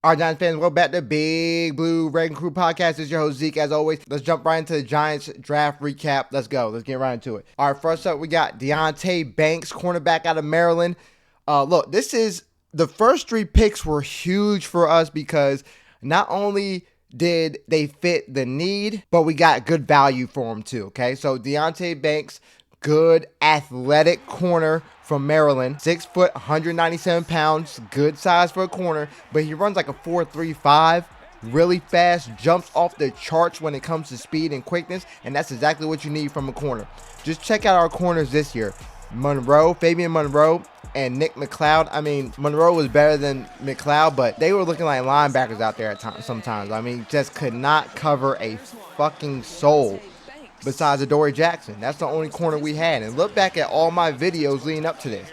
Our Giants fans, welcome back to Big Blue Red and Crew Podcast. This is your host Zeke. As always, let's jump right into the Giants draft recap. Let's go. Let's get right into it. All right, first up, we got Deonte Banks, cornerback out of Maryland. Look, this is the first three picks were huge for us because not only did they fit the need, but we got good value for them too. Okay, so Deonte Banks, good athletic corner from Maryland, 6 foot, 197 pounds, good size for a corner, but he runs like a 4.35, really fast, jumps off the charts when it comes to speed and quickness, and that's exactly what you need from a corner. Just check out our corners this year. Fabian Monroe, and Nick McLeod. I mean, Monroe was better than McLeod, but they were looking like linebackers out there at times. Sometimes. I mean, just could not cover a fucking soul besides Adoree Jackson. That's the only corner we had. And look back at all my videos leading up to this.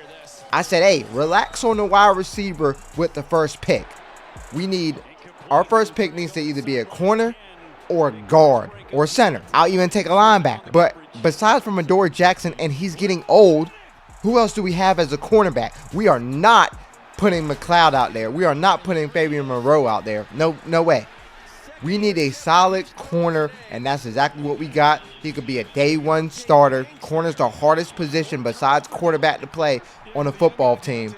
I said, hey, relax on the wide receiver with the first pick. Our first pick needs to either be a corner or guard or center. I'll even take a linebacker. But besides from Adoree Jackson, and he's getting old, who else do we have as a cornerback? We are not putting McLeod out there. We are not putting Fabian Monroe out there. No way. We need a solid corner, and that's exactly what we got. He could be a day one starter. Corner's the hardest position besides quarterback to play on a football team.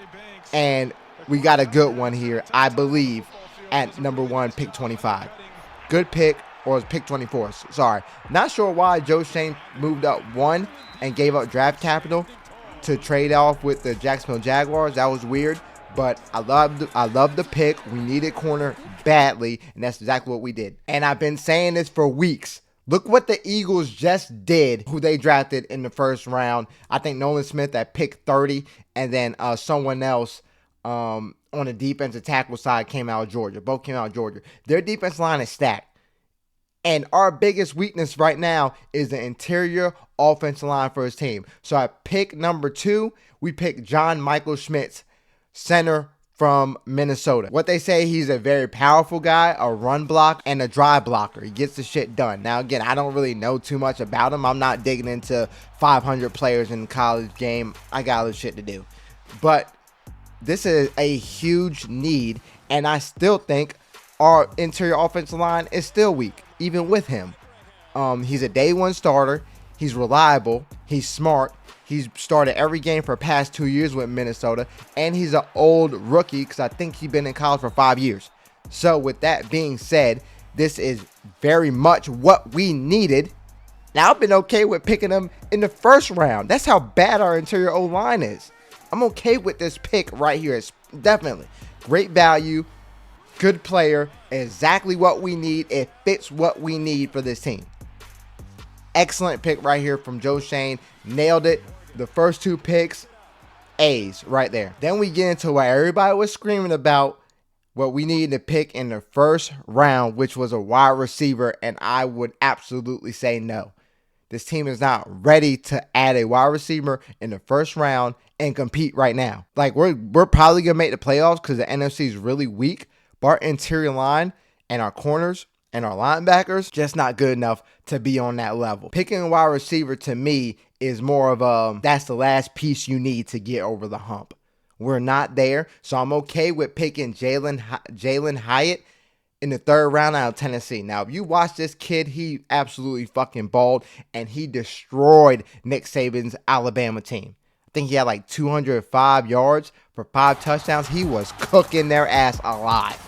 And we got a good one here, I believe, at number 1, pick 25. Good pick, or was pick 24, sorry. Not sure why Joe Schoen moved up 1 and gave up draft capital to trade off with the Jacksonville Jaguars. That was weird. But I love the pick. We needed corner badly, and that's exactly what we did. And I've been saying this for weeks. Look what the Eagles just did, who they drafted in the first round. I think Nolan Smith at pick 30, and then someone else on the defensive tackle side came out of Georgia. Both came out of Georgia. Their defense line is stacked. And our biggest weakness right now is the interior offensive line for his team. So at pick number 2, we picked John Michael Schmitz, center from Minnesota. What they say, he's a very powerful guy, a run block, and a drive blocker. He gets the shit done. Now, again, I don't really know too much about him. I'm not digging into 500 players in the college game. I got other shit to do. But this is a huge need, and I still think our interior offensive line is still weak, even with him. He's a day one starter. He's reliable. He's smart. He's started every game for the past 2 years with Minnesota, and he's an old rookie because I think he's been in college for 5 years. So with that being said, this is very much what we needed. Now, I've been okay with picking him in the first round. That's how bad our interior O-line is. I'm okay with this pick right here. It's definitely great value, good player, exactly what we need. It fits what we need for this team. Excellent pick right here from Joe Schoen. Nailed it. The first 2 picks, A's right there. Then we get into what everybody was screaming about, what we needed to pick in the first round, which was a wide receiver, and I would absolutely say no. This team is not ready to add a wide receiver in the first round and compete right now. Like, we're probably going to make the playoffs because the NFC is really weak, but our interior line and our corners and our linebackers, just not good enough to be on that level. Picking a wide receiver to me is more of that's the last piece you need to get over the hump. We're not there, so I'm okay with picking Jalen Hyatt in the 3rd round out of Tennessee. Now, if you watch this kid, he absolutely fucking balled, and he destroyed Nick Saban's Alabama team. I think he had like 205 yards for 5 touchdowns. He was cooking their ass alive.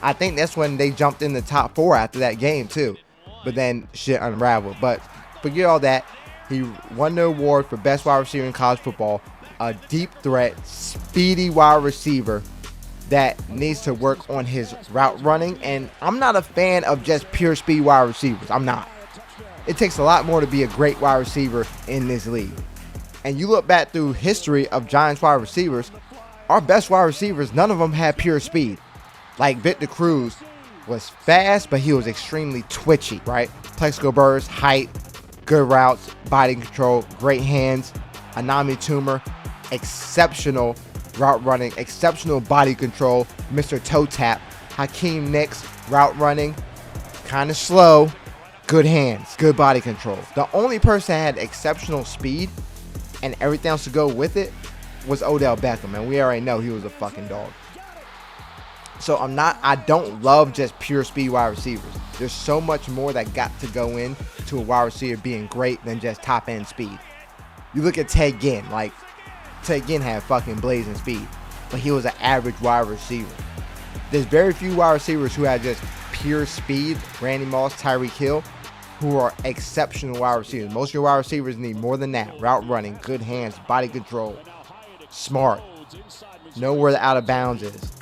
I think that's when they jumped in the top 4 after that game too. But then shit unraveled. But forget all that. He won the award for best wide receiver in college football. A deep threat, speedy wide receiver that needs to work on his route running. And I'm not a fan of just pure speed wide receivers. I'm not. It takes a lot more to be a great wide receiver in this league. And you look back through history of Giants wide receivers, our best wide receivers, none of them had pure speed. Like Victor Cruz was fast, but he was extremely twitchy, right? Plexico burst, height, good routes, body control, great hands. Anami Toomer, exceptional route running, exceptional body control. Mr. Toe Tap. Hakeem Nicks, route running, kind of slow, good hands, good body control. The only person that had exceptional speed and everything else to go with it was Odell Beckham, and we already know he was a fucking dog. So I don't love just pure speed wide receivers. There's so much more that got to go in to a wide receiver being great than just top end speed. You look at Ted Ginn, like Ted Ginn had fucking blazing speed, but he was an average wide receiver. There's very few wide receivers who had just pure speed, Randy Moss, Tyreek Hill, who are exceptional wide receivers. Most of your wide receivers need more than that. Route running, good hands, body control, smart, know where the out of bounds is,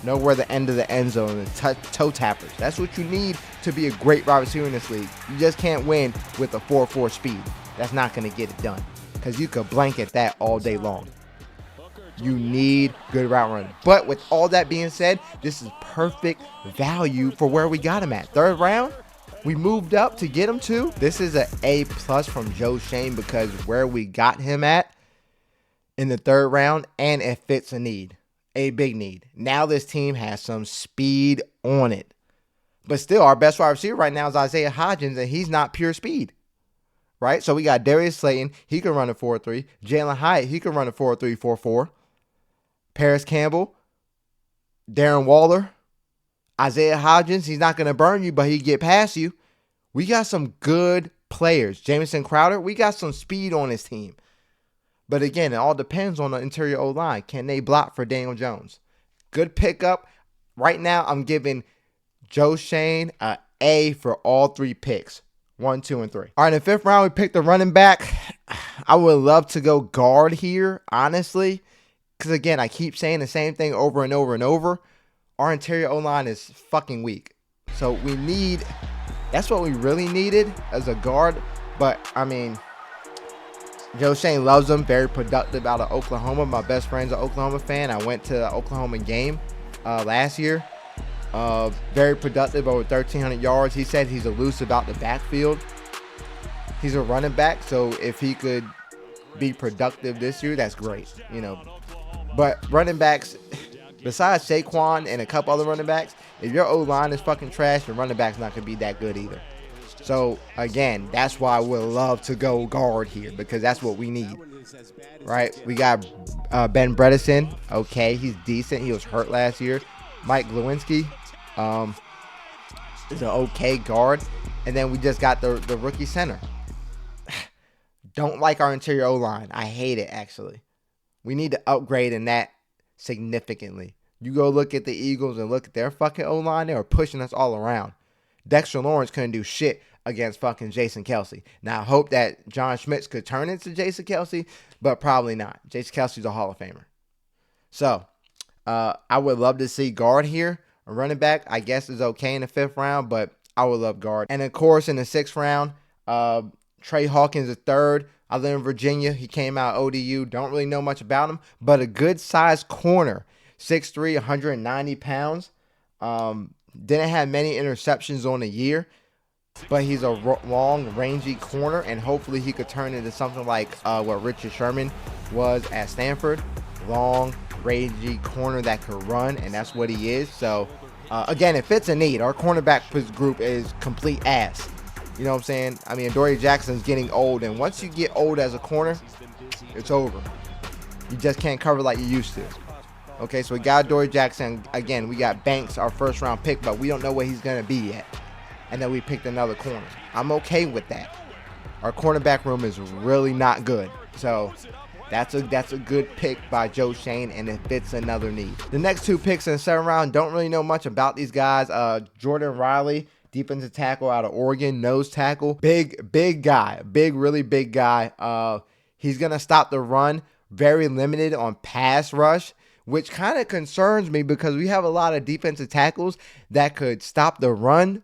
know where the end of the end zone is, toe tappers. That's what you need to be a great wide receiver in this league. You just can't win with a 4.4 speed. That's not going to get it done because you could blanket that all day long. You need good route running. But with all that being said, this is perfect value for where we got him at. Third round, we moved up to get him to. This is an A+ from Joe Schoen because where we got him at in the third round, and it fits a need, a big need. Now this team has some speed on it. But still, our best wide receiver right now is Isaiah Hodgins, and he's not pure speed. Right? So we got Darius Slayton. He can run a 4.3. Jalen Hyatt, he can run a 4.3, 4.4. Paris Campbell, Darren Waller, Isaiah Hodgins. He's not going to burn you, but he get past you. We got some good players. Jamison Crowder, we got some speed on his team. But again, it all depends on the interior O-line. Can they block for Daniel Jones? Good pickup. Right now, I'm giving Joe Schoen an A for all three picks. 1, 2, and 3. All right, in the fifth round, we picked a running back. I would love to go guard here, honestly. Because, again, I keep saying the same thing over and over and over. Our interior O-line is fucking weak. So we need, that's what we really needed as a guard. But, I mean, Joe Schoen loves him. Very productive out of Oklahoma. My best friend's an Oklahoma fan. I went to the Oklahoma game last year. Very productive, over 1,300 yards. He said he's elusive out the backfield. He's a running back, so if he could be productive this year, that's great. You know, but running backs, besides Saquon and a couple other running backs, if your O-line is fucking trash, your running back's not going to be that good either. So, again, that's why I would love to go guard here, because that's what we need. Right? We got Ben Bredesen. Okay, he's decent. He was hurt last year. Mike Glowinski is an okay guard. And then we just got the rookie center. Don't like our interior O-line. I hate it, actually. We need to upgrade in that significantly. You go look at the Eagles and look at their fucking O-line. They were pushing us all around. Dexter Lawrence couldn't do shit against fucking Jason Kelce. Now, I hope that John Schmitz could turn into Jason Kelce, but probably not. Jason Kelce's a Hall of Famer. So, I would love to see guard here. A running back, I guess, is okay in the fifth round, but I would love guard. And, of course, in the sixth round, Trey Hawkins is third. I live in Virginia. He came out ODU. Don't really know much about him, but a good-sized corner. 6'3", 190 pounds. Didn't have many interceptions on the year, but he's a long, rangy corner, and hopefully he could turn into something like what Richard Sherman was at Stanford. Long, rangy corner that could run, and that's what he is. So, again, it fits a need. Our cornerback group is complete ass. You know what I'm saying? I mean, Adoree Jackson's getting old, and once you get old as a corner, it's over. You just can't cover like you used to. Okay, so we got Adoree Jackson. Again, we got Banks, our first-round pick, but we don't know where he's going to be yet. And then we picked another corner. I'm okay with that. Our cornerback room is really not good. So that's a good pick by Joe Schoen, and it fits another need. The next two picks in the seventh round, don't really know much about these guys. Jordan Riley, defensive tackle out of Oregon, nose tackle. Big guy. Really big guy. He's going to stop the run. Very limited on pass rush, which kind of concerns me because we have a lot of defensive tackles that could stop the run,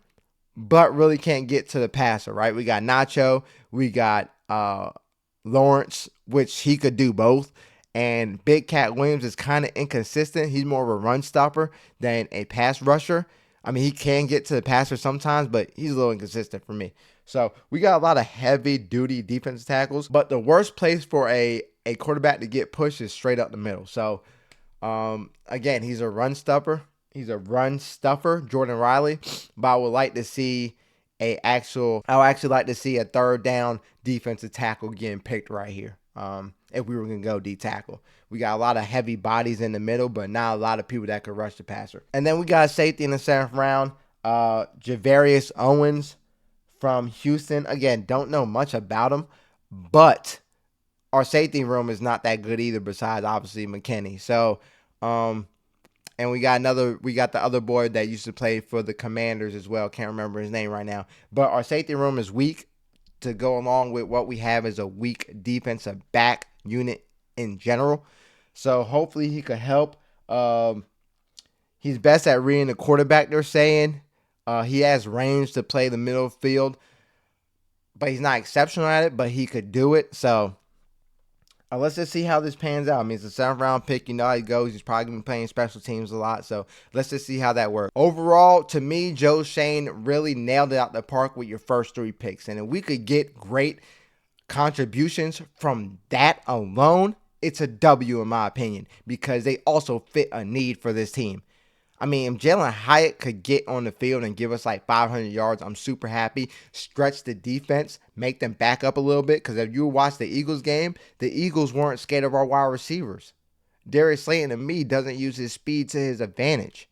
but really can't get to the passer, right? We got Nacho, we got Lawrence, which he could do both, and Big Cat Williams is kind of inconsistent. He's more of a run stopper than a pass rusher. I mean, he can get to the passer sometimes, but he's a little inconsistent for me. So we got a lot of heavy-duty defensive tackles, but the worst place for a quarterback to get pushed is straight up the middle. So, again, he's a run stuffer. Jordan Riley. But I would like to see I would actually like to see a third down defensive tackle getting picked right here. if we were going to go D tackle. We got a lot of heavy bodies in the middle, but not a lot of people that could rush the passer. And then we got a safety in the 7th round, Javarius Owens from Houston. Again, don't know much about him, but our safety room is not that good either, besides obviously McKinney. So, and we got the other boy that used to play for the Commanders as well. Can't remember his name right now. But our safety room is weak, to go along with what we have is a weak defensive back unit in general. So hopefully he could help. He's best at reading the quarterback, they're saying. He has range to play the middle field, but he's not exceptional at it, but he could do it. So let's just see how this pans out. I mean, it's a 7th round pick. You know how he goes. He's probably going to be playing special teams a lot. So let's just see how that works. Overall, to me, Joe Schoen really nailed it out the park with your first 3 picks. And if we could get great contributions from that alone, it's a W in my opinion, because they also fit a need for this team. I mean, if Jalen Hyatt could get on the field and give us like 500 yards, I'm super happy. Stretch the defense, make them back up a little bit. Because if you watch the Eagles game, the Eagles weren't scared of our wide receivers. Darius Slayton, to me, doesn't use his speed to his advantage.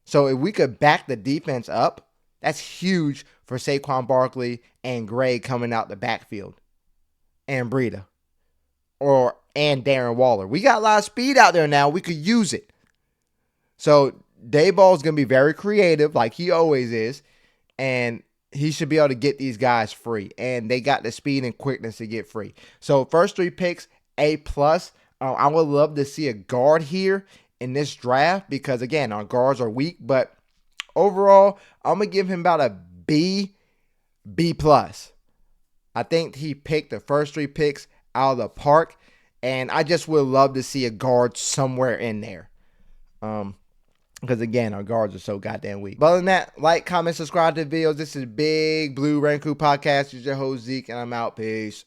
So if we could back the defense up, that's huge for Saquon Barkley and Gray coming out the backfield. And Breida. And Darren Waller. We got a lot of speed out there now. We could use it. So Dayball's going to be very creative, like he always is, and he should be able to get these guys free. And they got the speed and quickness to get free. So first 3 picks, A+. I would love to see a guard here in this draft because, again, our guards are weak. But overall, I'm going to give him about a B+. I think he picked the first 3 picks out of the park, and I just would love to see a guard somewhere in there. Because, again, our guards are so goddamn weak. But other than that, like, comment, subscribe to the videos. This is Big Blue Rain Crew Podcast. This is your host, Zeke, and I'm out. Peace.